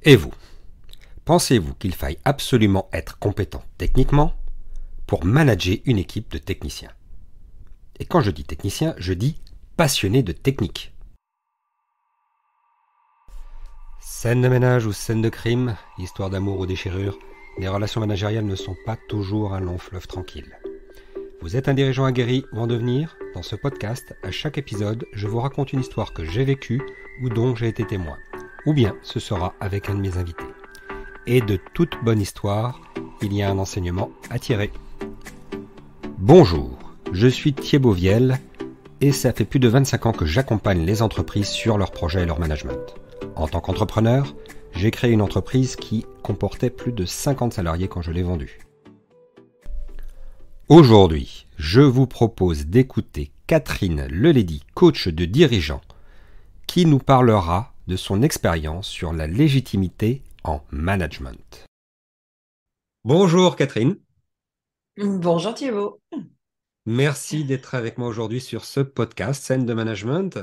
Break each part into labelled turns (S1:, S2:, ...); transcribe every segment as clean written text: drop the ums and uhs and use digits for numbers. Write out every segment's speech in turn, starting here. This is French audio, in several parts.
S1: Et vous, pensez-vous qu'il faille absolument être compétent techniquement pour manager une équipe de techniciens? Et quand je dis technicien, je dis passionné de technique. Scène de ménage ou scène de crime, histoire d'amour ou déchirure, les relations managériales ne sont pas toujours un long fleuve tranquille. Vous êtes un dirigeant aguerri ou en devenir? Dans ce podcast, à chaque épisode, je vous raconte une histoire que j'ai vécue ou dont j'ai été témoin. Ou bien ce sera avec un de mes invités. Et de toute bonne histoire, il y a un enseignement à tirer. Bonjour, je suis Thibaut Viel et ça fait plus de 25 ans que j'accompagne les entreprises sur leurs projets et leur management. En tant qu'entrepreneur, j'ai créé une entreprise qui comportait plus de 50 salariés quand je l'ai vendue. Aujourd'hui, je vous propose d'écouter Catherine Leledy, coach de dirigeants, qui nous parlera de son expérience sur la légitimité en management. Bonjour Catherine.
S2: Bonjour Thibaut.
S1: Merci d'être avec moi aujourd'hui sur ce podcast Scène de Management.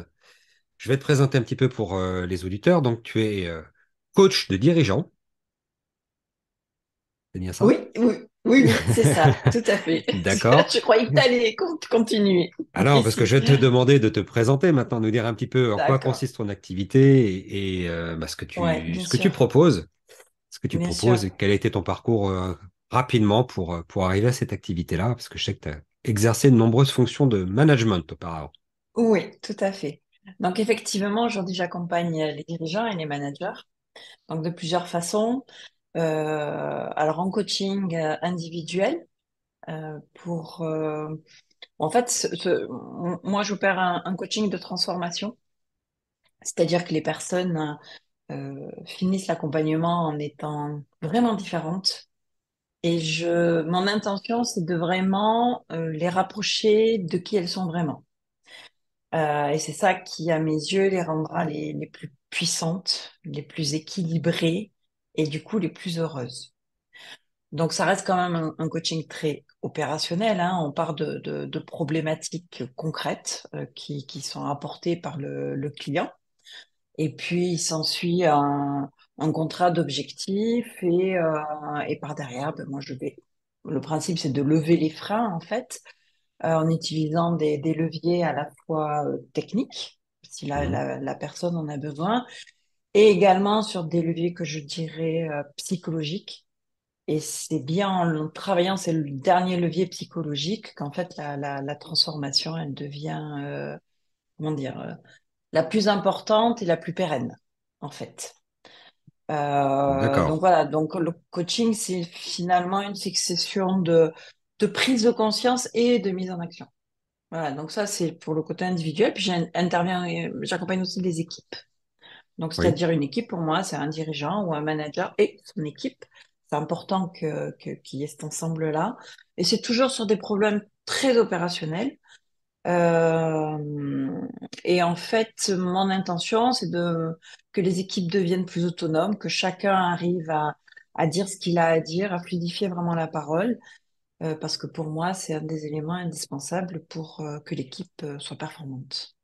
S1: Je vais te présenter un petit peu pour les auditeurs. Donc, tu es coach de dirigeants, c'est bien ça?
S2: Oui, oui, oui, oui, c'est ça, tout à fait.
S1: D'accord.
S2: Je croyais que tu allais continuer.
S1: Alors,
S2: Mais
S1: parce que
S2: si,
S1: je vais te demander de te présenter maintenant, nous dire un petit peu en quoi
S2: d'accord.
S1: consiste ton activité et ce que
S2: Ouais,
S1: tu,
S2: bien
S1: ce que tu
S2: sûr,
S1: proposes, ce que tu
S2: bien
S1: proposes
S2: sûr.
S1: et quel a été ton parcours rapidement pour arriver à cette activité-là, parce que je sais que tu as exercé de nombreuses fonctions de management auparavant.
S2: Oui, tout à fait. Donc effectivement, aujourd'hui, j'accompagne les dirigeants et les managers, donc de plusieurs façons. Alors en coaching individuel, pour... en fait, moi, j'opère un coaching de transformation, c'est-à-dire que les personnes finissent l'accompagnement en étant vraiment différentes. Et mon intention, c'est de vraiment les rapprocher de qui elles sont vraiment. Et c'est ça qui, à mes yeux, les rendra les plus puissantes, les plus équilibrées et du coup les plus heureuses. Donc ça reste quand même un coaching très opérationnel, hein. On part de problématiques concrètes qui sont apportées par le client. Et puis, il s'ensuit un contrat d'objectifs et par derrière, ben, le principe, c'est de lever les freins, en fait, en utilisant des leviers à la fois techniques, si
S1: Mhm.
S2: la personne en a besoin, et également sur des leviers que je dirais psychologiques. Et c'est bien en travaillant, c'est le dernier levier psychologique qu'en fait, la transformation, elle devient, comment dire, la plus importante et la plus pérenne, en fait.
S1: D'accord.
S2: Donc voilà, donc le coaching, c'est finalement une succession de prise de conscience et de mise en action. Voilà, donc ça, c'est pour le côté individuel. Puis j'accompagne aussi les équipes. Donc,
S1: Oui.
S2: c'est-à-dire une équipe, pour moi, c'est un dirigeant ou un manager et son équipe. C'est important qu'il y ait cet ensemble-là. Et c'est toujours sur des problèmes très opérationnels. Euh, et en fait, mon intention, que les équipes deviennent plus autonomes, que chacun arrive à dire ce qu'il a à dire, à fluidifier vraiment la parole, parce que pour moi, c'est un des éléments indispensables pour que l'équipe soit performante.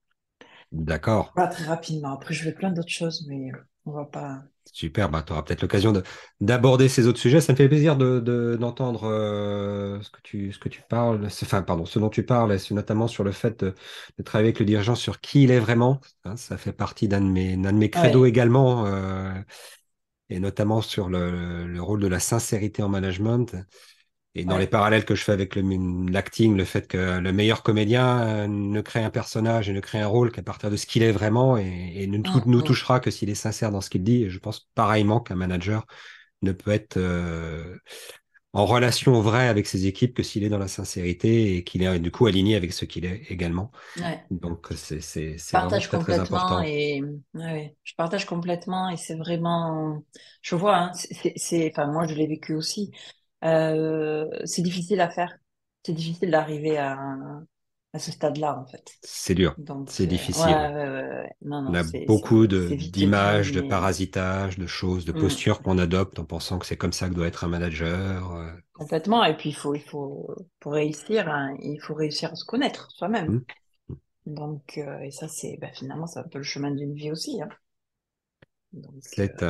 S1: D'accord.
S2: Voilà, très rapidement. Après, je vais plein d'autres choses, mais on va pas.
S1: Super, bah, tu auras peut-être l'occasion d'aborder ces autres sujets. Ça me fait plaisir d'entendre ce que tu parles, enfin, pardon, ce dont tu parles, et c'est notamment sur le fait de travailler avec le dirigeant sur qui il est vraiment. Hein, ça fait partie d'un de mes credos
S2: Ouais,
S1: également, et notamment sur le rôle de la sincérité en management. Et dans les
S2: ouais.
S1: parallèles que je fais avec l'acting, le fait que le meilleur comédien ne crée un personnage et ne crée un rôle qu'à partir de ce qu'il est vraiment et nous
S2: Mm.
S1: touchera que s'il est sincère dans ce qu'il dit. Et je pense pareillement qu'un manager ne peut être en relation vraie avec ses équipes que s'il est dans la sincérité et qu'il est du coup aligné avec ce qu'il est également.
S2: Ouais.
S1: Donc c'est vraiment
S2: Partage
S1: très très
S2: complètement
S1: important.
S2: et ouais, ouais. Je partage complètement et c'est vraiment, je vois, hein, enfin moi je l'ai vécu aussi. C'est difficile à faire. C'est difficile d'arriver à ce stade-là en fait.
S1: C'est dur,
S2: Donc
S1: c'est
S2: ouais,
S1: difficile.
S2: ouais, ouais, ouais. Non,
S1: On
S2: non,
S1: a
S2: c'est
S1: beaucoup
S2: c'est c'est vite dit,
S1: d'images, de
S2: mais
S1: parasitage, de choses, de
S2: mm,
S1: postures qu'on adopte en pensant que c'est comme ça que doit être un manager.
S2: complètement. Et puis pour réussir, hein, il faut réussir à se connaître soi-même.
S1: Hmm.
S2: Donc et ça c'est, bah, finalement c'est un peu le chemin d'une vie aussi, hein. Donc
S1: C'est,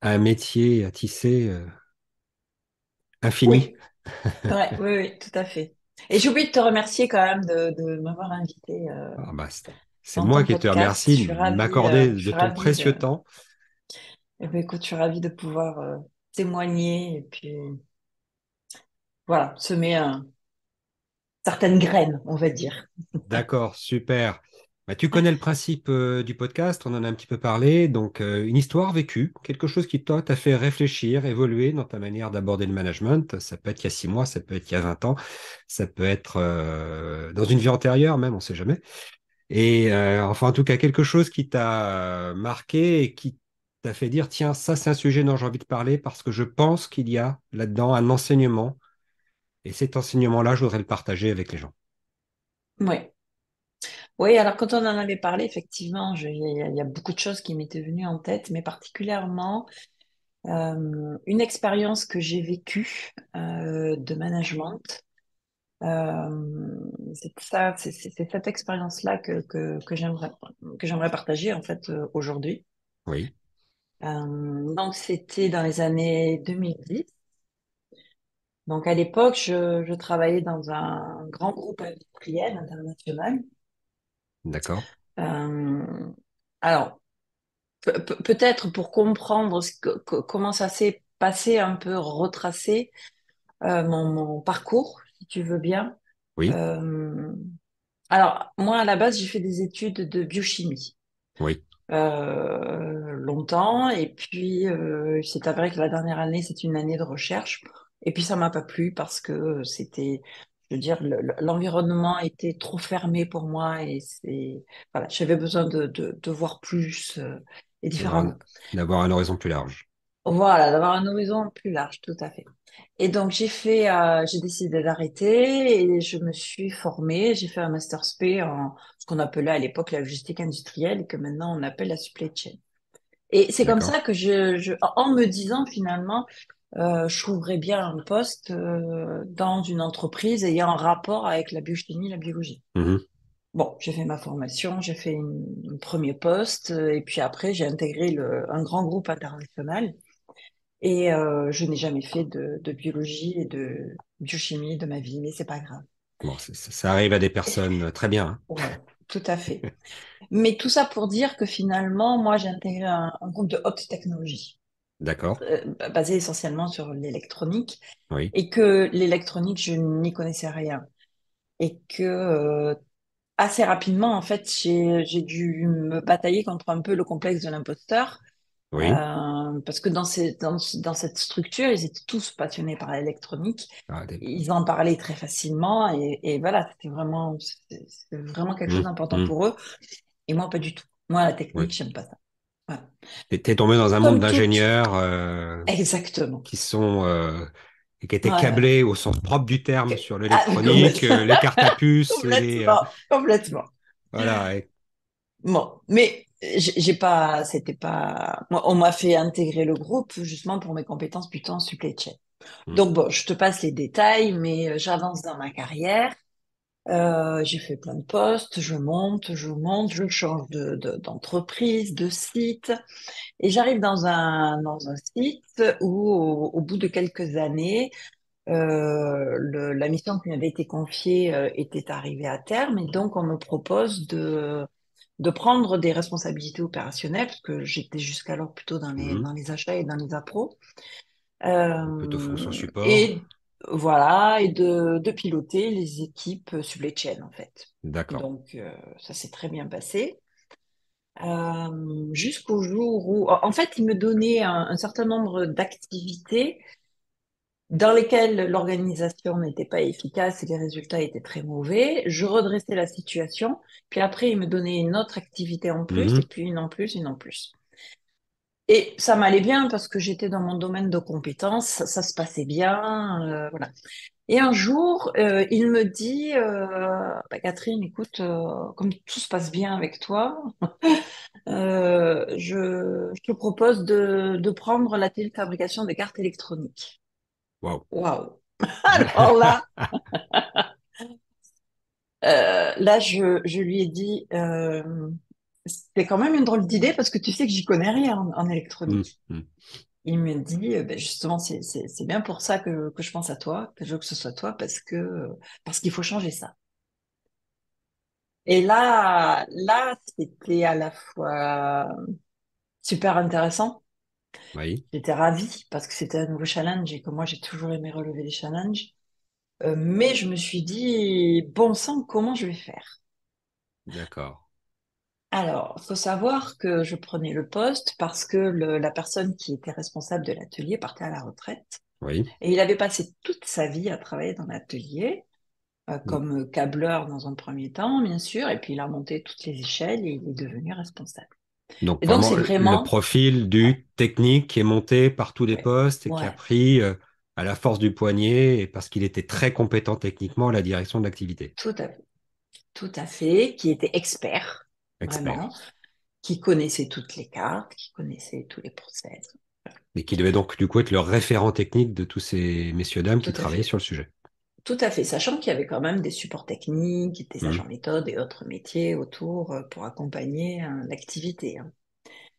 S1: un métier à tisser infini.
S2: Oui, ouais, oui, oui, tout à fait. Et j'ai oublié de te remercier quand même de m'avoir invité
S1: Ah bah, c'est
S2: dans
S1: moi
S2: ton
S1: qui te
S2: podcast.
S1: remercie de m'accorder
S2: Je
S1: de
S2: suis
S1: ton
S2: ravie
S1: précieux
S2: de,
S1: temps.
S2: eh ben, écoute, je suis ravie de pouvoir témoigner et puis voilà, semer certaines graines, on va dire.
S1: D'accord, super. Bah, tu connais le principe du podcast, on en a un petit peu parlé. Donc, une histoire vécue, quelque chose qui, toi, t'a fait réfléchir, évoluer dans ta manière d'aborder le management. Ça peut être il y a 6 mois, ça peut être il y a 20 ans, ça peut être dans une vie antérieure même, on ne sait jamais. Et enfin, en tout cas, quelque chose qui t'a marqué et qui t'a fait dire, tiens, ça, c'est un sujet dont j'ai envie de parler parce que je pense qu'il y a là-dedans un enseignement. Et cet enseignement-là, je voudrais le partager avec les gens.
S2: Oui. Oui, alors quand on en avait parlé, effectivement, il y a beaucoup de choses qui m'étaient venues en tête, mais particulièrement une expérience que j'ai vécue de management. C'est ça, c'est cette expérience-là que j'aimerais partager en fait aujourd'hui.
S1: Oui,
S2: Donc c'était dans les années 2010. Donc à l'époque, je travaillais dans un grand groupe industriel international.
S1: d'accord.
S2: Euh, alors peut-être pour comprendre comment ça s'est passé, un peu retracer mon parcours, si tu veux bien.
S1: Oui,
S2: Euh, alors moi à la base, j'ai fait des études de biochimie.
S1: oui.
S2: Longtemps. Et puis, c'est avéré que la dernière année, c'est une année de recherche. Et puis, ça m'a pas plu parce que c'était, je veux dire, l'environnement était trop fermé pour moi et voilà, j'avais besoin de voir plus et
S1: D'avoir
S2: différents.
S1: d'avoir un horizon plus large.
S2: Voilà, d'avoir un horizon plus large, tout à fait. Et donc, j'ai décidé d'arrêter et je me suis formée. J'ai fait un master spé en ce qu'on appelait à l'époque la logistique industrielle et que maintenant on appelle la supply chain. Et c'est comme
S1: D'accord.
S2: ça que en me disant finalement, je trouverais bien un poste dans une entreprise ayant un rapport avec la biochimie, la biologie.
S1: Mhm.
S2: Bon, j'ai fait ma formation, j'ai fait un premier poste, et puis après j'ai intégré un grand groupe international. Et je n'ai jamais fait de biologie et de biochimie de ma vie, mais c'est pas grave.
S1: Bon, ça arrive à des personnes très bien,
S2: Ouais, tout à fait. Mais tout ça pour dire que finalement, moi, j'ai intégré un groupe de haute technologie.
S1: D'accord.
S2: Basé essentiellement sur l'électronique
S1: Oui,
S2: et que l'électronique, je n'y connaissais rien. Et que assez rapidement, en fait, j'ai dû me batailler contre un peu le complexe de l'imposteur.
S1: oui.
S2: Parce que dans cette structure, ils étaient tous passionnés par l'électronique.
S1: Ah,
S2: Ils en parlaient très facilement et voilà, c'était vraiment quelque chose
S1: hum,
S2: d'important
S1: hum,
S2: pour eux. Et moi, pas du tout. Moi, la technique,
S1: oui.
S2: j'aime pas ça. Voilà.
S1: T'es tombé dans un monde
S2: Somme toute,
S1: d'ingénieurs
S2: exactement.
S1: qui sont qui étaient
S2: Ouais.
S1: câblés au sens propre du terme sur
S2: Ah,
S1: l'électronique, les cartes à puce,
S2: complètement, complètement.
S1: voilà.
S2: Bon, mais j'ai pas, c'était pas, moi, on m'a fait intégrer le groupe justement pour mes compétences plutôt en supply chain.
S1: Hum,
S2: Donc bon, je te passe les détails, mais j'avance dans ma carrière. J'ai fait plein de postes, je monte, je change d'entreprise, de site, et j'arrive dans un site où, au bout de quelques années, la mission qui m'avait été confiée était arrivée à terme, et donc on me propose de prendre des responsabilités opérationnelles, parce que j'étais jusqu'alors plutôt
S1: hum.
S2: dans les achats et dans les appros.
S1: Plutôt fonction support.
S2: Et voilà, et de piloter les équipes supply chain, en fait.
S1: D'accord.
S2: Donc, ça s'est très bien passé. Jusqu'au jour où, en fait, il me donnait un certain nombre d'activités dans lesquelles l'organisation n'était pas efficace et les résultats étaient très mauvais. Je redressais la situation, puis après, il me donnait une autre activité en plus, et
S1: Mhm,
S2: puis une en plus, une en plus. Et ça m'allait bien parce que j'étais dans mon domaine de compétences, ça se passait bien, voilà. Et un jour, il me dit, bah, Catherine, écoute, comme tout se passe bien avec toi, je te propose de prendre l'atelier de fabrication des cartes électroniques.
S1: wow.
S2: Waouh! Alors là, je lui ai dit, c'est quand même une drôle d'idée parce que tu sais que j'y connais rien en
S1: Hum,
S2: électronique.
S1: hum.
S2: il me dit, ben justement, c'est bien pour ça que je pense à toi, que je veux que ce soit toi, parce qu'il faut changer ça. Et là, c'était à la fois super intéressant.
S1: Oui,
S2: J'étais ravie parce que c'était un nouveau challenge et que moi, j'ai toujours aimé relever les challenges. Mais je me suis dit, bon sang, comment je vais faire?
S1: d'accord.
S2: Alors, faut savoir que je prenais le poste parce que la personne qui était responsable de l'atelier partait à la retraite
S1: Oui.
S2: et il avait passé toute sa vie à travailler dans l'atelier
S1: Mm.
S2: comme câbleur dans un premier temps, bien sûr, et puis il a monté toutes les échelles et il est devenu responsable.
S1: Donc
S2: Et donc,
S1: vraiment
S2: c'est
S1: le
S2: vraiment,
S1: profil
S2: ouais,
S1: du technique qui est monté par tous les
S2: ouais,
S1: postes et qui a
S2: ouais,
S1: pris à la force du poignet et parce qu'il était très compétent techniquement à la direction de l'activité.
S2: tout à fait, tout à fait, qui était expert,
S1: Expert.
S2: vraiment, qui connaissait toutes les cartes, qui connaissait tous les process.
S1: Et qui devait donc du coup être le référent technique de tous ces messieurs dames qui
S2: Tout à
S1: travaillaient
S2: fait.
S1: sur le sujet.
S2: Tout à fait, sachant qu'il y avait quand même des supports techniques, des
S1: Mm.
S2: agents méthodes et autres métiers autour pour accompagner l'activité, hein.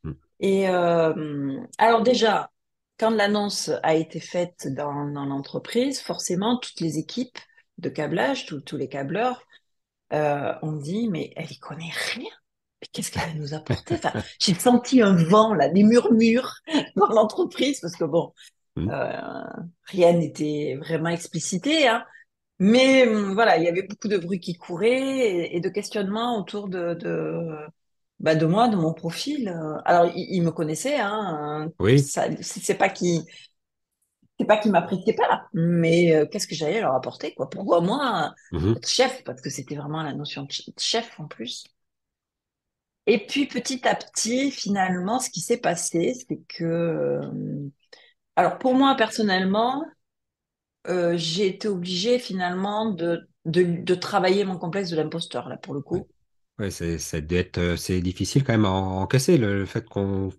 S1: Mm.
S2: Et alors déjà, quand l'annonce a été faite dans l'entreprise, forcément, toutes les équipes de câblage, tous les câbleurs, ont dit, mais elle y connaît rien. Mais qu'est-ce qu'elle va nous apporter? Enfin, j'ai senti un vent, là, des murmures dans l'entreprise, parce que bon,
S1: Mm.
S2: euh, rien n'était vraiment explicité, hein. Mais voilà, il y avait beaucoup de bruit qui courait et de questionnements autour bah, de moi, de mon profil. Alors, il me connaissait, hein.
S1: Oui.
S2: Ça, c'est pas qu'il m'appréciait pas, mais qu'est-ce que j'allais leur apporter, quoi? Pourquoi moi
S1: Mhm.
S2: être chef? Parce que c'était vraiment la notion de chef en plus. Et puis petit à petit, finalement, ce qui s'est passé, c'est que, alors pour moi personnellement, j'ai été obligée finalement de travailler mon complexe de l'imposteur, là, pour le
S1: Ouais.
S2: coup.
S1: Ouais, ça doit être, c'est difficile quand même à encaisser le fait qu'on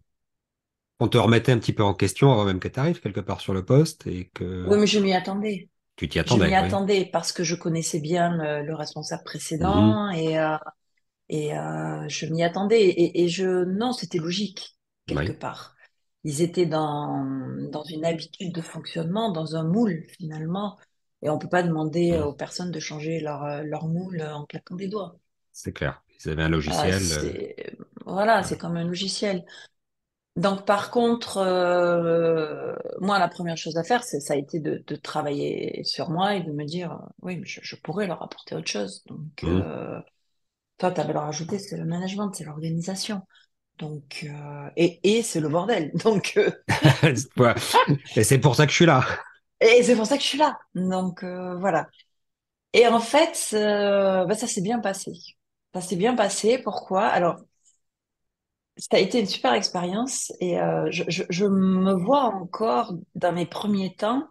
S1: te remettait un petit peu en question avant même que tu arrives quelque part sur le poste et
S2: Oui,
S1: que
S2: mais je m'y attendais.
S1: tu t'y
S2: Je m'y
S1: attendais, oui.
S2: attendais parce que je connaissais bien le responsable
S1: Mhm.
S2: précédent et je m'y attendais. Non, c'était logique, quelque
S1: Oui.
S2: part. Ils étaient dans une habitude de fonctionnement, dans un moule, finalement. Et on peut pas demander
S1: Mhm.
S2: aux personnes de changer leur moule en claquant des doigts.
S1: C'est clair. Ils avaient un
S2: Voilà,
S1: logiciel.
S2: voilà, c'est
S1: Voilà.
S2: comme un logiciel. Donc, par contre, moi, la première chose à faire, ça a été de travailler sur moi et de me dire, oui, mais je pourrais leur apporter autre chose. Donc,
S1: Mhm.
S2: toi, tu avais leur ajouté, c'est le management, c'est l'organisation. Donc, et c'est le bordel. Donc,
S1: Voilà. Et c'est pour ça que je suis là.
S2: et c'est pour ça que je suis là. Donc, voilà. Et en fait, bah, ça s'est bien passé. Ça s'est bien passé. Pourquoi? Alors, ça a été une super expérience et je me vois encore dans mes premiers temps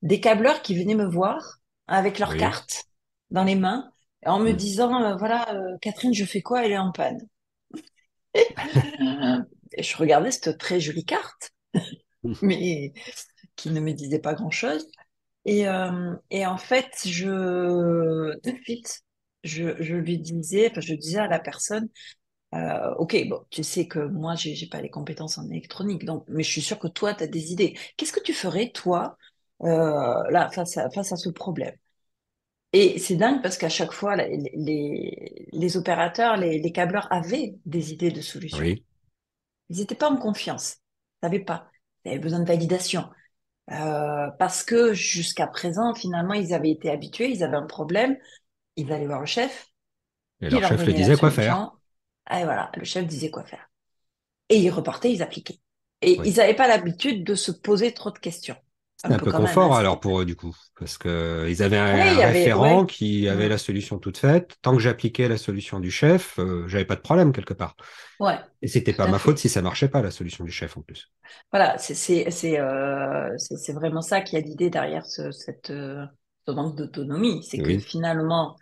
S2: des câbleurs qui venaient me voir avec leurs
S1: Oui.
S2: cartes dans les mains en me
S1: Mhm.
S2: disant voilà Catherine je fais quoi elle est en panne et je regardais cette très jolie carte mais qui ne me disait pas grand-chose et en fait de suite je lui disais enfin je disais à la personne ok, bon, tu sais que moi, j'ai pas les compétences en électronique, donc, mais je suis sûre que toi, tu as des idées. Qu'est-ce que tu ferais, toi, là, face à ce problème? Et c'est dingue parce qu'à chaque fois, là, les opérateurs, les câbleurs avaient des idées de solutions.
S1: Oui.
S2: Ils n'étaient pas en confiance. Ils savaient pas. Ils avaient besoin de validation. Parce que jusqu'à présent, finalement, ils avaient été habitués, ils avaient un problème, ils allaient voir le chef,
S1: Et
S2: qui
S1: leur
S2: leur
S1: chef le
S2: donnait la
S1: disait quoi faire.
S2: solution. Et voilà, le chef disait quoi faire. Et ils repartaient, ils appliquaient. Et
S1: Oui.
S2: ils n'avaient pas l'habitude de se poser trop de questions. Un
S1: C'était un
S2: peu
S1: peu
S2: quand même, hein,
S1: confort alors
S2: c'était...
S1: pour eux du coup, parce que ils avaient
S2: Oui, il
S1: un
S2: y avait...
S1: référent
S2: Ouais.
S1: qui avait
S2: Mm.
S1: la solution toute faite. Tant que j'appliquais la solution du chef, j'avais pas de problème quelque part.
S2: Ouais,
S1: Et c'était pas
S2: tout à
S1: ma faute si
S2: fait.
S1: ça marchait pas la solution du chef en plus.
S2: Voilà, c'est vraiment ça qui a l'idée derrière ce manque d'autonomie. C'est que
S1: Oui,
S2: finalement,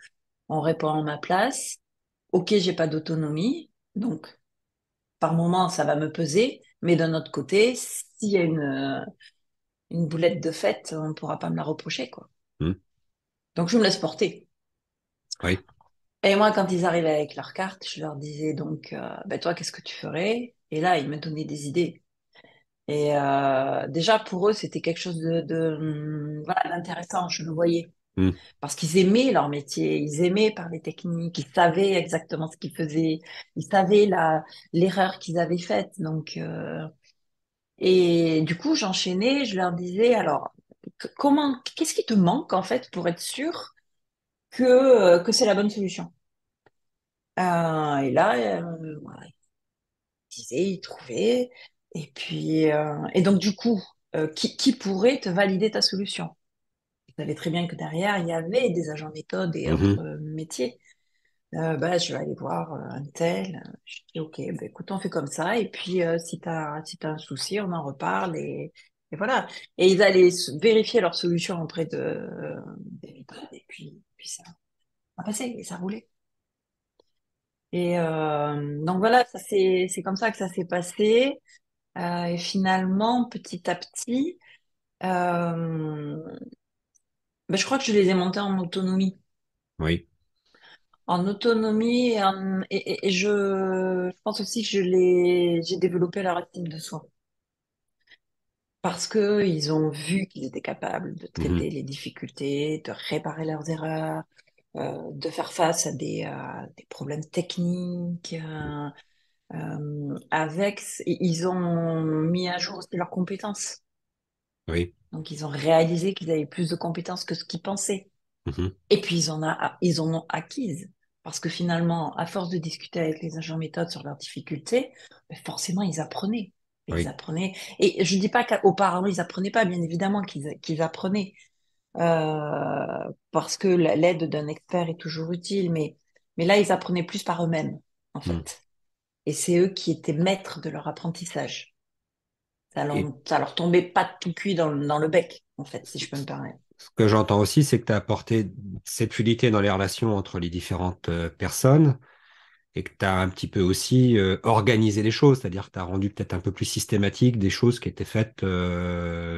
S2: on répond à ma place. Ok, j'ai pas d'autonomie, donc par moment, ça va me peser. Mais d'un autre côté, s'il y a une boulette de fête, on ne pourra pas me la reprocher, quoi.
S1: hmm,
S2: Donc je me laisse porter.
S1: oui,
S2: Et moi, quand ils arrivaient avec leurs cartes, je leur disais donc, ben toi, qu'est-ce que tu ferais? Et là, ils me donnaient des idées. Et déjà, pour eux, c'était quelque chose voilà, d'intéressant, je le voyais.
S1: Mhm.
S2: Parce qu'ils aimaient leur métier, ils aimaient parler technique, ils savaient exactement ce qu'ils faisaient, ils savaient l'erreur qu'ils avaient faite. Donc, et du coup, j'enchaînais, je leur disais, alors, qu'est-ce qui te manque en fait pour être sûr que c'est la bonne solution? Et là, voilà, ils disaient, ils trouvaient, et puis, et donc du coup, qui pourrait te valider ta solution? Vous savez très bien que derrière, il y avait des agents méthodes et autres
S1: Mhm.
S2: métiers. Bah, je vais aller voir un tel. Je dis, OK, bah, écoute, on fait comme ça. Et puis, si t'as un souci, on en reparle. Et voilà. Et ils allaient vérifier leur solution auprès des méthodes. Et puis ça a passé et ça roulait. Et donc voilà, c'est comme ça que ça s'est passé. Et finalement, petit à petit, euh, bah, je crois que je les ai montés en autonomie.
S1: Oui.
S2: En autonomie et je pense aussi que j'ai développé leur estime de soi parce que ils ont vu qu'ils étaient capables de
S1: Mhm.
S2: traiter les difficultés, de réparer leurs erreurs, de faire face à des problèmes techniques. Ils ont mis à jour aussi leurs compétences.
S1: Oui.
S2: Donc ils ont réalisé qu'ils avaient plus de compétences que ce qu'ils pensaient.
S1: Mhm.
S2: Et puis ils en ont acquises. Parce que finalement, à force de discuter avec les agents méthodes sur leurs difficultés, ben forcément, ils apprenaient. Et ils
S1: Oui.
S2: apprenaient. Et je dis pas qu'auparavant, ils apprenaient pas, bien évidemment qu'ils apprenaient. Parce que l'aide d'un expert est toujours utile. Mais là, ils apprenaient plus par eux-mêmes, en
S1: Mhm.
S2: fait. Et c'est eux qui étaient maîtres de leur apprentissage.
S1: Et
S2: Ça leur tombait pas tout cuit dans le bec, en fait, si je peux me permettre.
S1: ce que j'entends aussi, c'est que tu as apporté cette fluidité dans les relations entre les différentes personnes et que tu as un petit peu aussi organisé les choses, c'est-à-dire que tu as rendu peut-être un peu plus systématique des choses qui étaient faites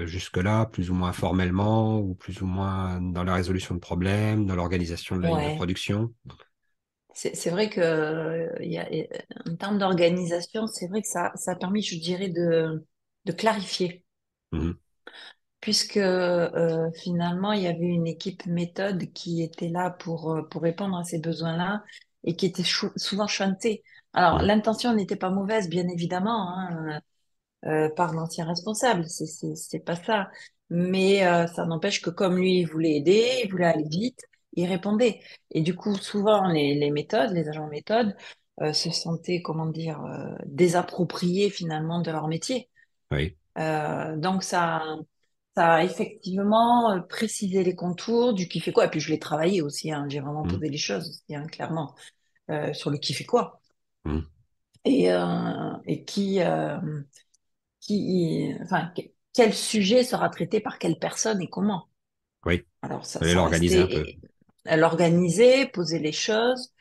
S1: jusque-là, plus ou moins formellement ou plus ou moins dans la résolution de problèmes, dans l'organisation de la ligne de
S2: Ouais.
S1: production.
S2: C'est vrai que en termes d'organisation, c'est vrai que ça a permis, je dirais, de clarifier,
S1: Mhm.
S2: puisque finalement, il y avait une équipe méthode qui était là pour répondre à ces besoins-là et qui était souvent chantée. Alors,
S1: Mhm.
S2: l'intention n'était pas mauvaise, bien évidemment, hein, par l'ancien responsable, c'est pas ça. Mais ça n'empêche que comme lui, il voulait aider, il voulait aller vite, il répondait. Et du coup, souvent, les méthodes, les agents méthodes, se sentaient, comment dire, désappropriés finalement de leur métier.
S1: Oui.
S2: Donc ça a effectivement précisé les contours du qui fait quoi. Et puis je l'ai travaillé aussi, hein, j'ai vraiment
S1: Mhm.
S2: posé les choses aussi, hein, clairement, sur le qui fait quoi.
S1: Mhm.
S2: Et enfin, quel sujet sera traité par quelle personne et comment.
S1: Oui.
S2: Alors
S1: Fallait
S2: ça
S1: l'organiser un peu.
S2: restait l'organiser, poser les choses.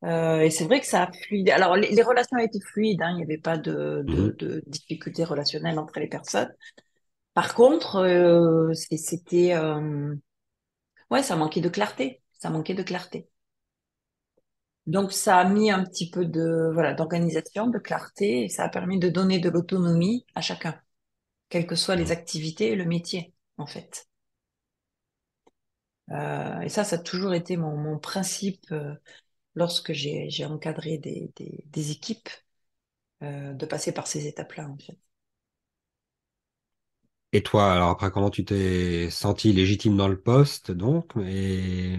S2: Et c'est vrai que ça a fluidé. Alors les relations étaient fluides, hein, il n'y avait pas
S1: Mhm.
S2: de difficultés relationnelles entre les personnes. Par contre, ouais, ça manquait de clarté. Ça manquait de clarté. Donc ça a mis un petit peu voilà, d'organisation, de clarté, et ça a permis de donner de l'autonomie à chacun, quelles que soient les
S1: Mhm.
S2: activités et le métier, en fait. Et ça a toujours été mon principe lorsque j'ai encadré des équipes, de passer par ces étapes-là, en fait.
S1: Et toi, alors après, comment tu t'es senti légitime dans le poste, donc, et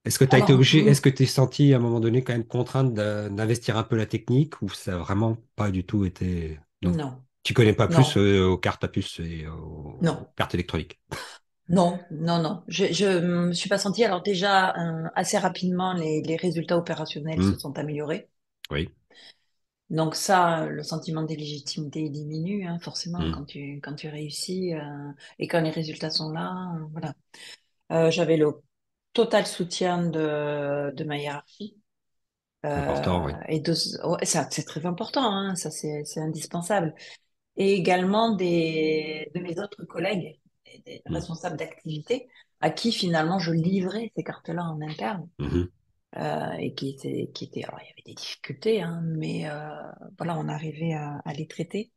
S1: est-ce que tu as été
S2: Alors,
S1: obligé, est-ce que tu t'es senti à un moment donné quand même contrainte d'investir un peu la technique ou ça a vraiment pas du tout été... Non.
S2: non,
S1: Tu connais pas
S2: non,
S1: plus aux cartes à puce et aux
S2: non,
S1: cartes électroniques.
S2: non, non, non. Je me suis pas sentie. Alors déjà, assez rapidement, les résultats opérationnels se
S1: Hmm.
S2: sont améliorés.
S1: Oui.
S2: Donc ça, le sentiment d'illégitimité il diminue, hein, forcément,
S1: Hmm.
S2: quand tu réussis et quand les résultats sont là, voilà. J'avais le total soutien de ma hiérarchie.
S1: C'est important, oui.
S2: Ouais, c'est très important, hein, ça c'est indispensable. Et également de mes autres collègues, des
S1: Hmm.
S2: responsables d'activité, à qui finalement je livrais ces cartes-là en interne.
S1: Mhm.
S2: Et alors il y avait des difficultés, hein, mais voilà, on arrivait à les traiter.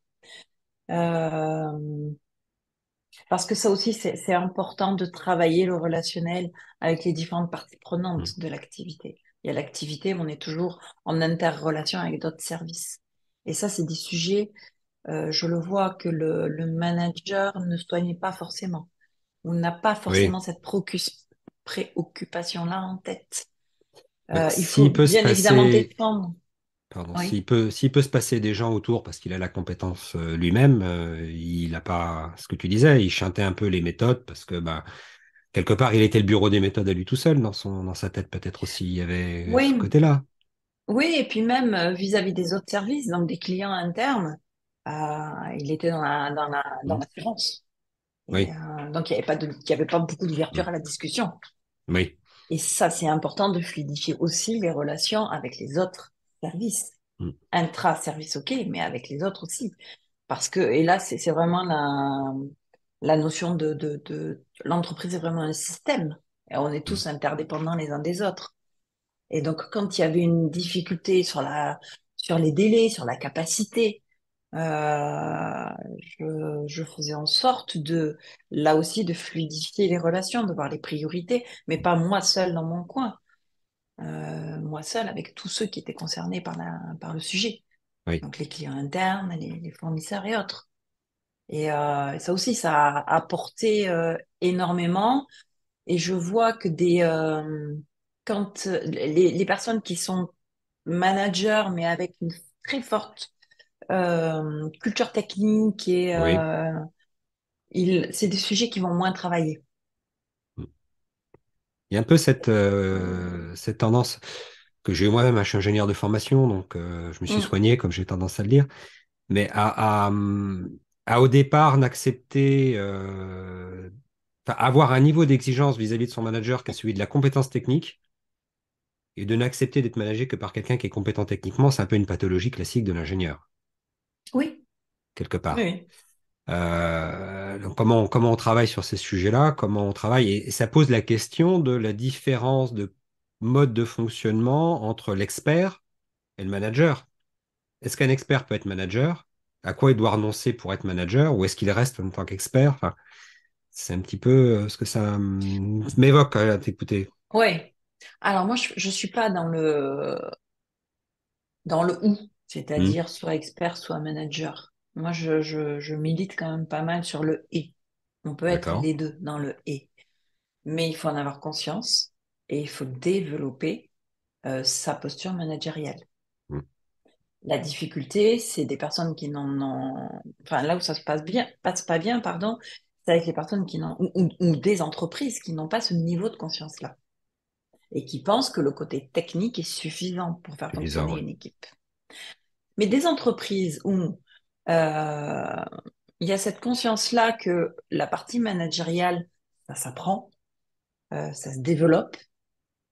S2: Euh, Parce que ça aussi, c'est important de travailler le relationnel avec les différentes parties
S1: Mm.
S2: prenantes de l'activité. Il y a l'activité, mais on est toujours en interrelation avec d'autres services. Et ça, c'est des sujets, je le vois, que le manager ne soigne pas forcément, ou n'a pas
S1: Oui.
S2: forcément cette préoccupation-là en tête.
S1: Bah,
S2: Il faut
S1: s'il peut se
S2: bien évidemment
S1: passer,
S2: défendre.
S1: pardon,
S2: Oui.
S1: s'il peut se passer des gens autour parce qu'il a la compétence lui-même, il n'a pas ce que tu disais, il chantait un peu les méthodes parce que bah, quelque part, il était le bureau des méthodes à lui tout seul dans sa tête, peut-être aussi, il y avait ce
S2: Oui,
S1: côté-là.
S2: oui, et puis même vis-à-vis des autres services, donc des clients internes, il était dans
S1: Mm.
S2: l'assurance. Et
S1: Oui,
S2: donc, il y avait pas beaucoup
S1: Mm.
S2: d'ouverture à la discussion.
S1: Oui,
S2: Et ça, c'est important de fluidifier aussi les relations avec les autres services.
S1: Mm.
S2: Intra-service, ok, mais avec les autres aussi. Parce que, et là, c'est vraiment la notion l'entreprise est vraiment un système. Et on est
S1: Mm.
S2: tous interdépendants les uns des autres. Et donc, quand il y avait une difficulté sur les délais, sur la capacité, euh, je faisais en sorte là aussi, de fluidifier les relations, de voir les priorités, mais pas moi seule dans mon coin, moi seule avec tous ceux qui étaient concernés par le sujet.
S1: Oui,
S2: Donc, les clients internes, les fournisseurs et autres. Et ça aussi, ça a apporté énormément. Et je vois que quand les personnes qui sont managers, mais avec une très forte culture technique
S1: oui.
S2: c'est des sujets qui vont moins travailler.
S1: Mm. Il y a un peu cette tendance que j'ai eu moi-même, hein, je suis ingénieur de formation, donc je me suis
S2: Mm.
S1: soigné, comme j'ai tendance à le dire, mais à au départ n'accepter, enfin, avoir un niveau d'exigence vis-à-vis de son manager qui est celui de la compétence technique, et de n'accepter d'être managé que par quelqu'un qui est compétent techniquement, c'est un peu une pathologie classique de l'ingénieur,
S2: Oui,
S1: quelque
S2: oui,
S1: part.
S2: oui.
S1: Donc comment on travaille sur ces sujets-là, comment on travaille, et ça pose la question de la différence de mode de fonctionnement entre l'expert et le manager. Est-ce qu'un expert peut être manager? À quoi il doit renoncer pour être manager? Ou est-ce qu'il reste en tant qu'expert? Enfin, c'est un petit peu ce que ça m'évoque à t'écouter.
S2: Oui. Alors moi, je suis pas dans le ou,
S1: Hmm.
S2: c'est-à-dire soit expert, soit manager. Moi, je milite quand même pas mal sur le et. On peut être
S1: D'accord.
S2: les deux dans le et. Mais il faut en avoir conscience et il faut développer sa posture managériale.
S1: Hmm.
S2: La difficulté, c'est des personnes qui n'en ont... Enfin, là où ça se passe pas bien, pardon, c'est avec les personnes qui n'ont... ou des entreprises qui n'ont pas ce niveau de conscience-là et qui pensent que le côté technique est suffisant pour faire
S1: Suffisant,
S2: fonctionner
S1: ouais.
S2: une équipe. Mais des entreprises où euh, il y a cette conscience-là que la partie managériale, ça s'apprend, ça se développe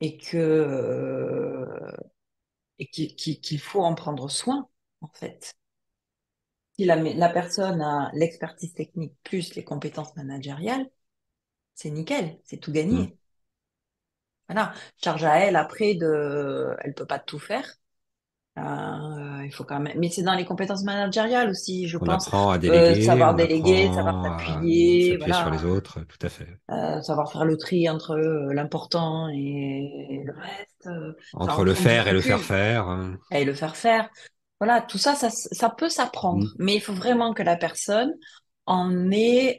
S2: et qu'il faut en prendre soin, en fait. Si la personne a l'expertise technique plus les compétences managériales, c'est nickel, c'est tout
S1: Hmm.
S2: gagné. Voilà. Charge à elle après elle peut pas tout faire. Il faut quand même, mais c'est dans les compétences managériales aussi, je
S1: On
S2: pense,
S1: apprend à déléguer,
S2: savoir
S1: on
S2: déléguer, savoir
S1: apprend à
S2: s'appuyer,
S1: s'appuyer sur les
S2: voilà,
S1: autres, tout à fait.
S2: savoir faire le tri entre l'important et le reste,
S1: Entre
S2: savoir
S1: le
S2: prendre du
S1: faire et le faire
S2: recul
S1: faire.
S2: et le faire faire. Voilà, tout ça, ça peut s'apprendre,
S1: Hmm.
S2: mais il faut vraiment que la personne en ait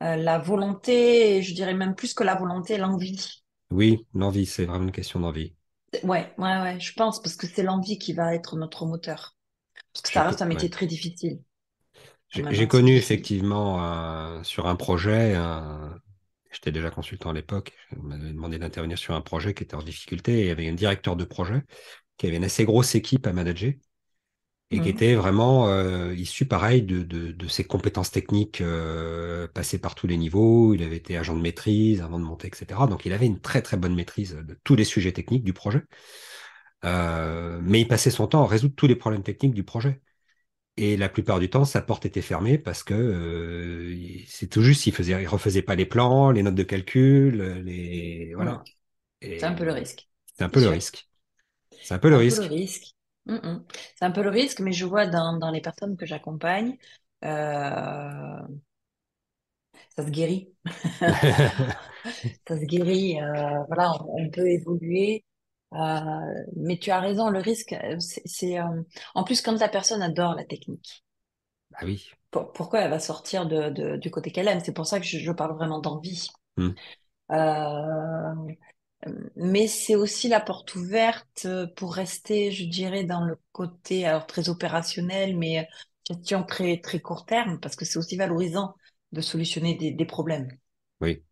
S2: la volonté, et je dirais même plus que la volonté, l'envie.
S1: Oui, l'envie, c'est vraiment une question d'envie.
S2: Ouais, ouais, ouais, je pense, parce que c'est l'envie qui va être notre moteur. Parce que ça reste un
S1: Ouais.
S2: métier très difficile. Quand même
S1: J'ai
S2: assez
S1: connu
S2: difficile.
S1: effectivement sur un projet, j'étais déjà consultant à l'époque, on m'avait demandé d'intervenir sur un projet qui était en difficulté et il y avait un directeur de projet qui avait une assez grosse équipe à manager et qui
S2: Mhm.
S1: était vraiment issu pareil de ses compétences techniques passées par tous les niveaux. Il avait été agent de maîtrise avant de monter, etc. Donc il avait une très très bonne maîtrise de tous les sujets techniques du projet. Mais il passait son temps à résoudre tous les problèmes techniques du projet. Et la plupart du temps, sa porte était fermée parce que c'est tout juste, il refaisait pas les plans, les notes de calcul,
S2: Mhm.
S1: voilà.
S2: C'est un peu le
S1: Et
S2: risque,
S1: c'est un
S2: c'est
S1: peu le
S2: sûr.
S1: risque. C'est un peu
S2: C'est
S1: le
S2: un peu le
S1: risque.
S2: risque. Mm, mm. C'est un peu le risque, mais je vois dans les personnes que j'accompagne, euh, ça se guérit. Ça se guérit. Voilà, on peut évoluer. Euh, mais tu as raison, le risque, en plus, quand la personne adore la technique,
S1: Ah oui.
S2: pourquoi elle va sortir du côté qu'elle aime? C'est pour ça que je parle vraiment d'envie.
S1: Hmm.
S2: Euh, mais c'est aussi la porte ouverte pour rester, je dirais, dans le côté alors très opérationnel, mais gestion très très court terme, parce que c'est aussi valorisant de solutionner des problèmes.
S1: Oui,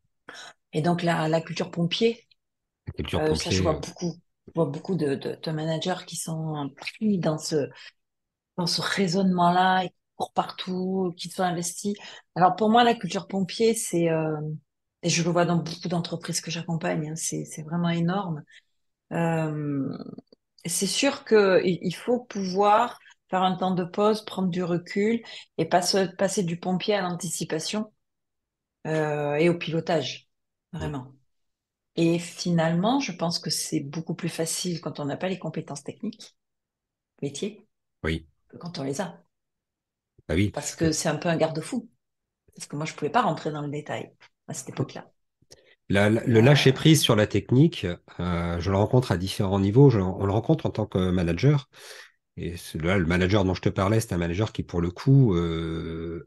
S2: Et donc la culture pompier,
S1: la culture
S2: ça je
S1: pompier.
S2: vois beaucoup. Je vois beaucoup de managers qui sont pris dans ce raisonnement-là, et qui courent partout, qui sont investis. Alors pour moi, la culture pompier, et je le vois dans beaucoup d'entreprises que j'accompagne, hein, c'est vraiment énorme. Euh, c'est sûr qu'il faut pouvoir faire un temps de pause, prendre du recul et passer du pompier à l'anticipation et au pilotage,
S1: Hmm.
S2: vraiment. Et finalement, je pense que c'est beaucoup plus facile quand on n'a pas les compétences techniques, métier,
S1: Oui,
S2: que quand on les a.
S1: bah oui,
S2: Parce
S1: parce que
S2: que c'est un peu un garde-fou. Parce que moi, je pouvais pas rentrer dans le détail à cette époque-là. Et,
S1: le lâcher-prise sur la technique, je le rencontre à différents niveaux. On le rencontre en tant que manager. Et là, le manager dont je te parlais, c'est un manager qui, pour le coup,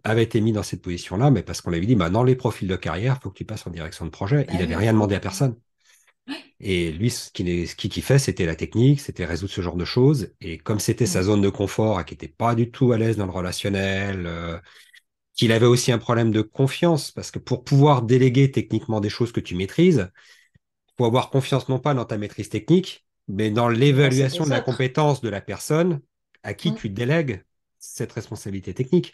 S1: avait été mis dans cette position-là, mais parce qu'on lui avait dit, bah, dans les profils de carrière, il faut que tu passes en direction de projet. Il
S2: bah
S1: n'avait
S2: oui,
S1: rien demandé à
S2: oui, oui.
S1: personne. Et lui, ce qu'il kiffait, c'était la technique, c'était résoudre ce genre de choses. Et comme c'était sa
S2: Mm.
S1: zone de confort et qu'il n'était pas du tout à l'aise dans le relationnel, qu'il avait aussi un problème de confiance, parce que pour pouvoir déléguer techniquement des choses que tu maîtrises, il faut avoir confiance non pas dans ta maîtrise technique, mais dans
S2: Dans celle
S1: l'évaluation de
S2: des
S1: la
S2: autres.
S1: compétence de la personne à qui
S2: Mm.
S1: tu délègues cette responsabilité technique.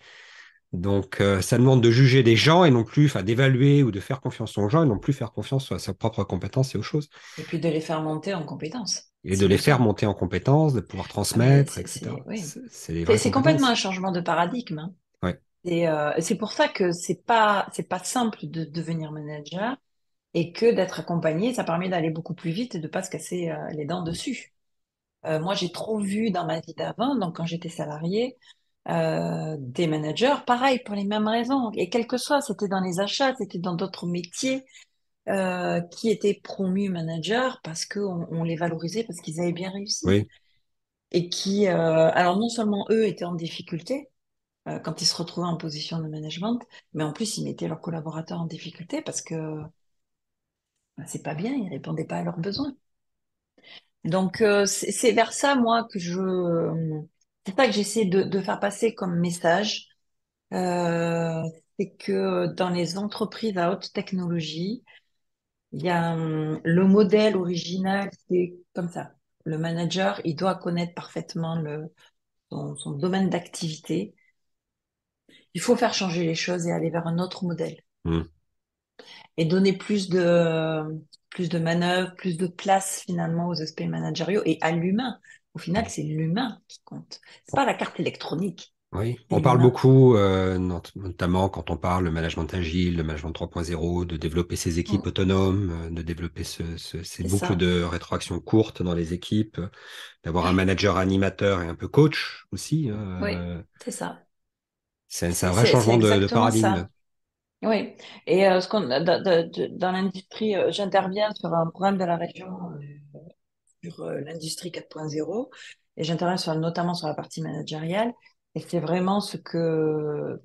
S1: Donc, ça demande de juger des gens et non plus, enfin, d'évaluer ou de faire confiance aux gens et non plus faire confiance à sa propre compétence et aux choses.
S2: Et puis de les faire monter en compétences,
S1: Et de
S2: si
S1: les faire
S2: besoin.
S1: monter en compétences, de pouvoir
S2: Ah mais
S1: transmettre, etc.
S2: oui.
S1: C'est des vraies
S2: C'est complètement un
S1: compétences.
S2: changement de paradigme, hein.
S1: Ouais,
S2: C'est pour ça que c'est pas simple de devenir manager et que d'être accompagné, ça permet d'aller beaucoup plus vite et de pas se casser les dents dessus. Moi, j'ai trop vu dans ma vie d'avant, donc quand j'étais salariée, des managers, pareil, pour les mêmes raisons. Et quel que soit, c'était dans les achats, c'était dans d'autres métiers, qui étaient promus managers parce qu'on on les valorisait, parce qu'ils avaient bien réussi.
S1: oui,
S2: Et qui, alors non seulement eux étaient en difficulté quand ils se retrouvaient en position de management, mais en plus ils mettaient leurs collaborateurs en difficulté parce que c'est pas bien, ils répondaient pas à leurs besoins. Donc c'est vers ça moi c'est ça que j'essaie de faire passer comme message. Euh, c'est que dans les entreprises à haute technologie, il y a le modèle original, c'est comme ça. Le manager, il doit connaître parfaitement son domaine d'activité. Il faut faire changer les choses et aller vers un autre modèle
S1: mm,
S2: et donner plus de manœuvres, plus de place finalement aux aspects managériaux et à l'humain. Au final, c'est l'humain qui compte. C'est pas la carte électronique,
S1: oui.
S2: c'est
S1: On parle
S2: l'humain.
S1: beaucoup, notamment quand on parle le management agile, le management 3.0, de développer ses équipes
S2: Mm,
S1: autonomes, de développer ces
S2: c'est
S1: boucles
S2: ça.
S1: de rétroaction courtes dans les équipes, d'avoir un manager animateur et un peu coach aussi.
S2: Oui, c'est ça.
S1: C'est un
S2: C'est
S1: vrai
S2: c'est- c'est
S1: changement de
S2: exactement
S1: paradigme.
S2: ça. Oui. Et dans l'industrie, j'interviens sur un programme de la région sur l'industrie 4.0 et j'interviens notamment sur la partie managériale. Et c'est vraiment ce que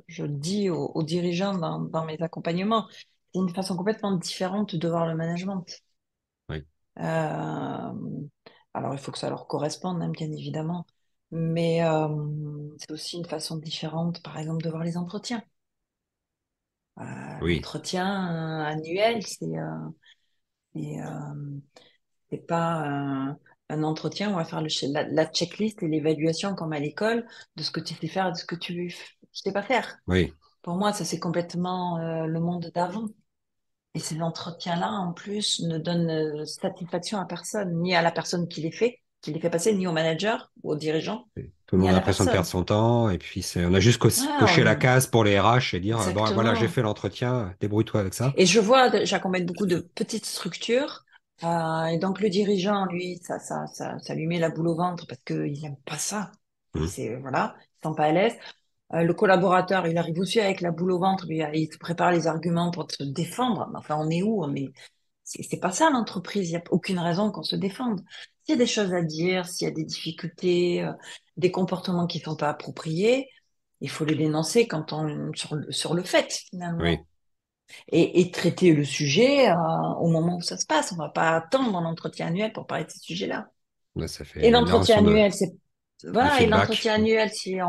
S2: je dis aux dirigeants dans mes accompagnements. C'est une façon complètement différente de voir le management.
S1: Oui,
S2: Euh, alors, il faut que ça leur corresponde, hein, bien évidemment. Mais c'est aussi une façon différente, par exemple, de voir les entretiens.
S1: oui,
S2: L'entretien annuel, c'est, c'est pas un entretien où on va faire la checklist et l'évaluation comme à l'école de ce que tu sais faire et de ce que tu sais pas faire.
S1: oui,
S2: Pour moi, ça c'est complètement le monde d'avant. Et ces entretiens-là, en plus, ne donnent satisfaction à personne, ni à la personne qui les fait passer, ni au manager ou au dirigeant,
S1: tout le
S2: ni
S1: monde
S2: à
S1: a
S2: la
S1: l'impression de perdre
S2: personne.
S1: son temps. Et puis, on a juste
S2: Ah,
S1: coché la case pour les RH et dire, bon, voilà, j'ai
S2: exactement.
S1: fait l'entretien, débrouille-toi avec ça.
S2: Et j'accompagne beaucoup de petites structures Et donc le dirigeant, lui, ça lui met la boule au ventre parce qu'il n'aime pas ça.
S1: Mhm.
S2: Voilà, il ne sent pas à l'aise. Le collaborateur, il arrive aussi avec la boule au ventre, lui, il se prépare les arguments pour se défendre. Mais enfin, on est où? On est... C'est pas ça l'entreprise, il n'y a aucune raison qu'on se défende. S'il y a des choses à dire, s'il y a des difficultés, des comportements qui ne sont pas appropriés, il faut les dénoncer sur le fait,
S1: Oui,
S2: finalement. Et traiter le sujet au moment où ça se passe. On ne va pas attendre l'entretien annuel pour parler de ces sujets-là.
S1: là, ça
S2: Et
S1: fait une
S2: l'entretien
S1: narration
S2: annuel, c'est
S1: de
S2: voilà, et
S1: feedback.
S2: l'entretien annuel, si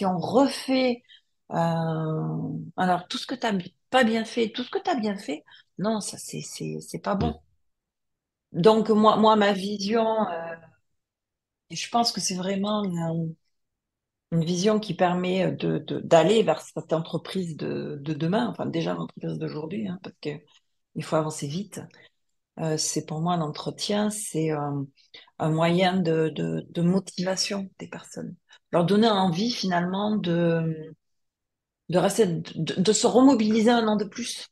S2: on refait alors tout ce que tu n'as pas bien fait, tout ce que tu as bien fait, non, ça c'est pas
S1: Mhm.
S2: bon. Donc moi ma vision, je pense que c'est vraiment une vision qui permet d'aller vers cette entreprise de demain, enfin déjà l'entreprise d'aujourd'hui, hein, parce que il faut avancer vite. C'est pour moi l'entretien, c'est un moyen de motivation des personnes. Leur donner envie finalement de rester, de se remobiliser un an de plus,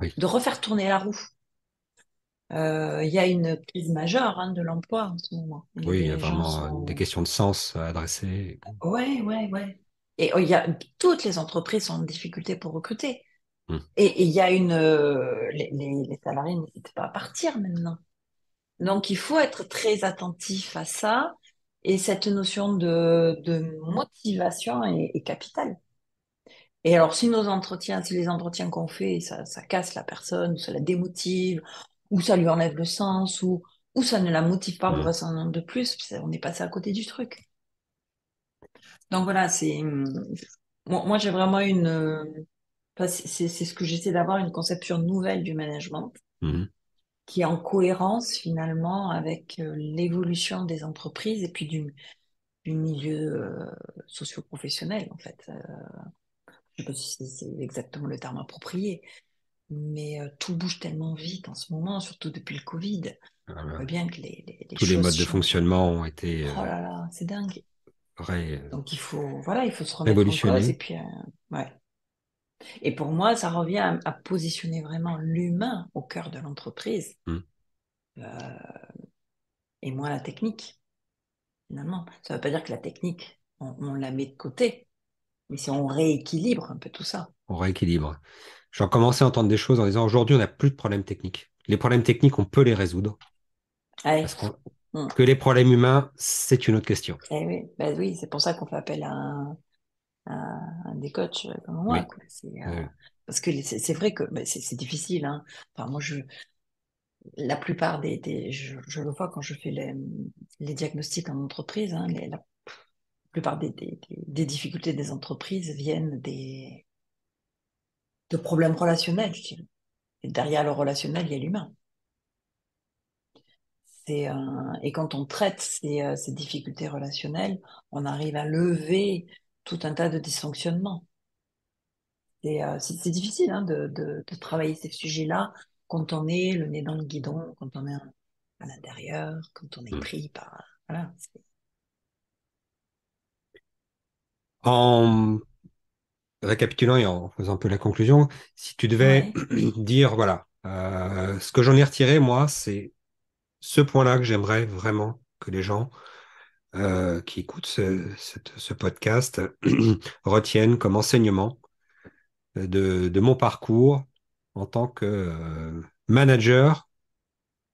S1: Oui.
S2: de refaire tourner la roue. Il y a une crise majeure hein, de l'emploi en ce moment. Les
S1: Oui, il y a
S2: dirigeants
S1: vraiment des
S2: sont...
S1: questions de sens à adresser.
S2: Ouais, ouais, ouais. Et il y a, toutes les entreprises sont en difficulté pour recruter.
S1: Mhm.
S2: Et il y a les salariés n'hésitent pas à partir maintenant. Donc, il faut être très attentif à ça. Et cette notion de motivation est capitale. Et alors, si les entretiens qu'on fait, ça casse la personne, ou ça la démotive, ou ça lui enlève le sens, ou ça ne la motive pas pour
S1: Mhm.
S2: rester un an de plus, on est passé à côté du truc. Donc voilà, moi j'ai vraiment enfin, c'est ce que j'essaie d'avoir, une conception nouvelle du management
S1: Mhm.
S2: qui est en cohérence finalement avec l'évolution des entreprises et puis du milieu socio-professionnel en fait. Je sais pas si c'est exactement le terme approprié, mais tout bouge tellement vite en ce moment, surtout depuis le Covid. On
S1: Euh,
S2: voit bien que les
S1: Tous les
S2: choses
S1: modes de
S2: changent.
S1: fonctionnement ont été
S2: Oh là là, c'est dingue.
S1: ré-
S2: Donc voilà, il faut se remettre en cause et
S1: révolutionnés.
S2: puis ouais. Et pour moi, ça revient à positionner vraiment l'humain au cœur de l'entreprise
S1: Mhm.
S2: euh, et moins la technique. Finalement, ça ne veut pas dire que la technique, on la met de côté, mais si on rééquilibre un peu tout ça.
S1: On rééquilibre. J'en commençais à entendre des choses en disant aujourd'hui, on n'a plus de problèmes techniques. Les problèmes techniques, on peut les résoudre.
S2: Allez.
S1: Parce qu'on-
S2: Mm.
S1: que les problèmes humains, c'est une autre question.
S2: Eh oui, ben oui, c'est pour ça qu'on fait appel à des coachs comme moi,
S1: Oui.
S2: quoi.
S1: Euh,
S2: Parce que c'est vrai que ben, c'est difficile, hein. Enfin, moi, la plupart je le vois quand je fais les diagnostics en entreprise, hein, la plupart des difficultés des entreprises viennent de problèmes relationnels, je dirais. Et derrière le relationnel, il y a l'humain. Et quand on traite ces difficultés relationnelles, on arrive à lever tout un tas de dysfonctionnements. C'est difficile hein, de travailler ces sujets-là quand on est le nez dans le guidon, quand on est à l'intérieur, quand on est
S1: hmm.
S2: pris par... Voilà.
S1: En récapitulant et en faisant un peu la conclusion, si tu devais
S2: Ouais.
S1: dire, voilà, ce que j'en ai retiré, moi, c'est ce point-là que j'aimerais vraiment que les gens qui écoutent ce podcast retiennent comme enseignement de mon parcours en tant que manager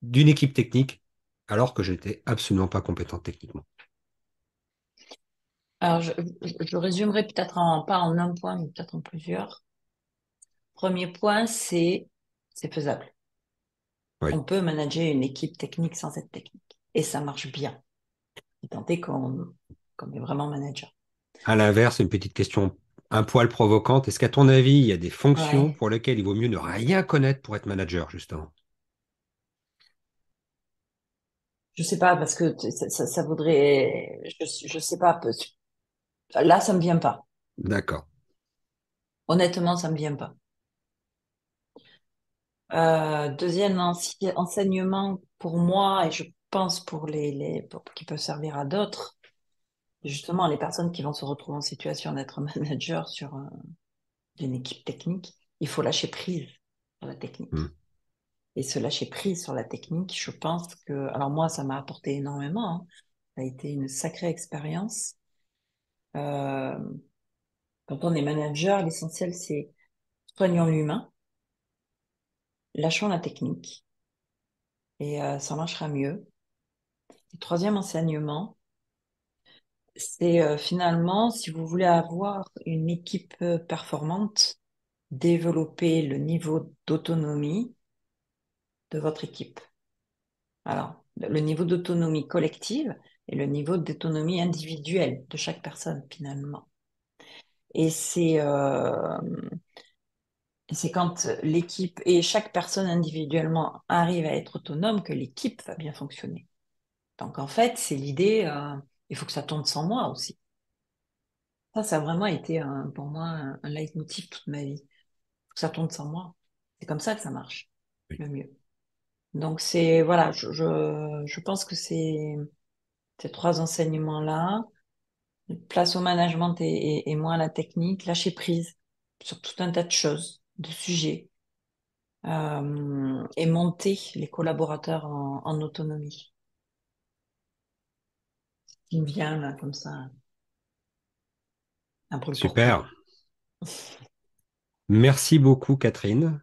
S1: d'une équipe technique, alors que j'étais absolument pas compétent techniquement.
S2: Alors, je résumerai peut-être pas en un point, mais peut-être en plusieurs. Premier point, c'est faisable.
S1: Oui.
S2: On peut manager une équipe technique sans être technique. Et ça marche bien. Et tant est qu'on est vraiment manager.
S1: À l'inverse, une petite question un poil provocante. Est-ce qu'à ton avis, il y a des fonctions
S2: Ouais.
S1: pour lesquelles il vaut mieux ne rien connaître pour être manager, justement?
S2: Je sais pas, parce que ça voudrait, je sais pas, là, ça me vient pas.
S1: D'accord.
S2: Honnêtement, ça me vient pas. Deuxième enseignement pour moi, et je pense qui peuvent servir à d'autres, justement, les personnes qui vont se retrouver en situation d'être manager d'une équipe technique, il faut lâcher prise sur la
S1: Hmm.
S2: technique. et se lâcher prise sur la technique, je pense que, alors moi, ça m'a apporté énormément, hein. Ça a été une sacrée expérience. Euh, Quand on est manager, l'essentiel, c'est soignons l'humain, lâchons la technique, et ça marchera mieux. Et troisième enseignement, c'est finalement, si vous voulez avoir une équipe performante, développer le niveau d'autonomie de votre équipe. Alors, le niveau d'autonomie collective et le niveau d'autonomie individuelle de chaque personne, finalement. Et c'est quand l'équipe et chaque personne individuellement arrive à être autonome que l'équipe va bien fonctionner. Donc, en fait, c'est l'idée, il faut que ça tourne sans moi aussi. Ça a vraiment été pour moi un leitmotiv toute ma vie. Il faut que ça tourne sans moi. C'est comme ça que ça marche
S1: Oui.
S2: le mieux. Donc, voilà, je pense que c'est ces trois enseignements-là, place au management et moins à la technique, lâcher prise sur tout un tas de choses, de sujets, et monter les collaborateurs en autonomie. Il me vient là, comme ça, un brûle pour
S1: Super.
S2: point.
S1: Merci beaucoup, Catherine.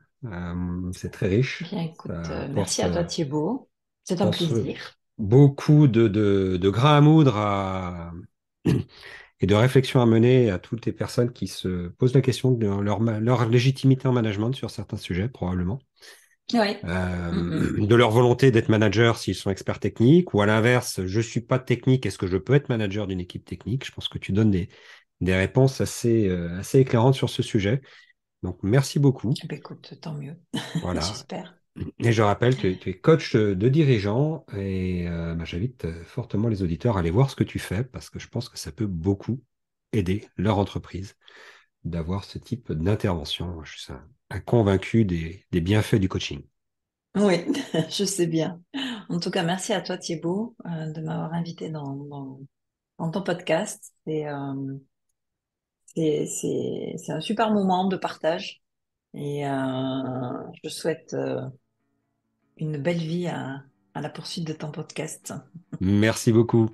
S1: C'est très riche.
S2: Bien, écoute,
S1: Ça
S2: merci
S1: apporte,
S2: à toi Thibaut.
S1: je
S2: C'est un
S1: pense,
S2: plaisir.
S1: beaucoup de grains à moudre et de réflexions à mener à toutes les personnes qui se posent la question de leur légitimité en management sur certains sujets, probablement.
S2: Oui. Mm, mm.
S1: De leur volonté d'être manager s'ils sont experts techniques, ou à l'inverse, je suis pas technique, est-ce que je peux être manager d'une équipe technique? Je pense que tu donnes des réponses assez éclairantes sur ce sujet. Donc, merci beaucoup.
S2: Eh ben, écoute, tant mieux.
S1: Voilà.
S2: J'espère.
S1: Et je rappelle, tu es coach de dirigeants et j'invite fortement les auditeurs à aller voir ce que tu fais parce que je pense que ça peut beaucoup aider leur entreprise d'avoir ce type d'intervention. Je suis un convaincu des bienfaits du coaching.
S2: Oui, je sais bien. En tout cas, merci à toi Thibaut de m'avoir invité dans ton podcast. C'est un super moment de partage et je souhaite une belle vie à la poursuite de ton podcast.
S1: Merci beaucoup.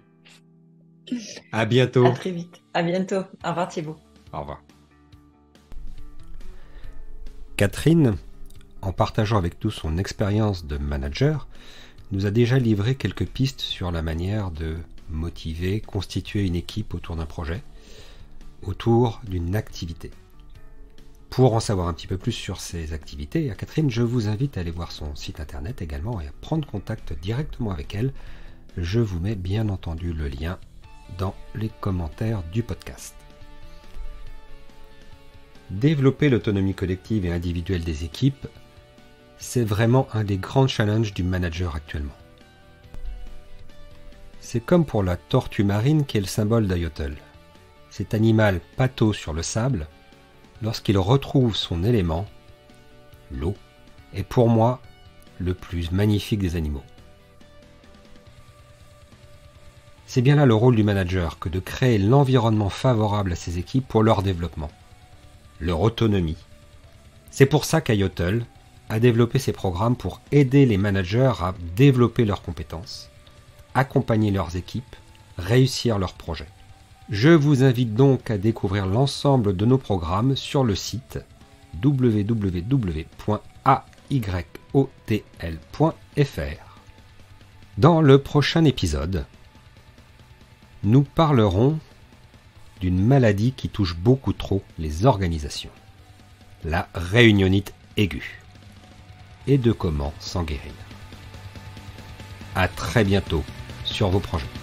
S1: À
S2: À
S1: bientôt.
S2: très vite. À bientôt. Au revoir Thibaut.
S1: Au revoir. Catherine, en partageant avec nous son expérience de manager, nous a déjà livré quelques pistes sur la manière de motiver, constituer une équipe autour d'un projet, autour d'une activité. Pour en savoir un petit peu plus sur ces activités, Catherine, je vous invite à aller voir son site internet également et à prendre contact directement avec elle. Je vous mets bien entendu le lien dans les commentaires du podcast. Développer l'autonomie collective et individuelle des équipes, c'est vraiment un des grands challenges du manager actuellement. C'est comme pour la tortue marine qui est le symbole d'Ayotl. Cet animal pâteau sur le sable, lorsqu'il retrouve son élément, l'eau, est pour moi le plus magnifique des animaux. C'est bien là le rôle du manager que de créer l'environnement favorable à ses équipes pour leur développement, leur autonomie. C'est pour ça qu'Ayotl a développé ses programmes pour aider les managers à développer leurs compétences, accompagner leurs équipes, réussir leurs projets. Je vous invite donc à découvrir l'ensemble de nos programmes sur le site www.ayotl.fr. Dans le prochain épisode, nous parlerons d'une maladie qui touche beaucoup trop les organisations, la réunionite aiguë, et de comment s'en guérir. À très bientôt sur vos projets.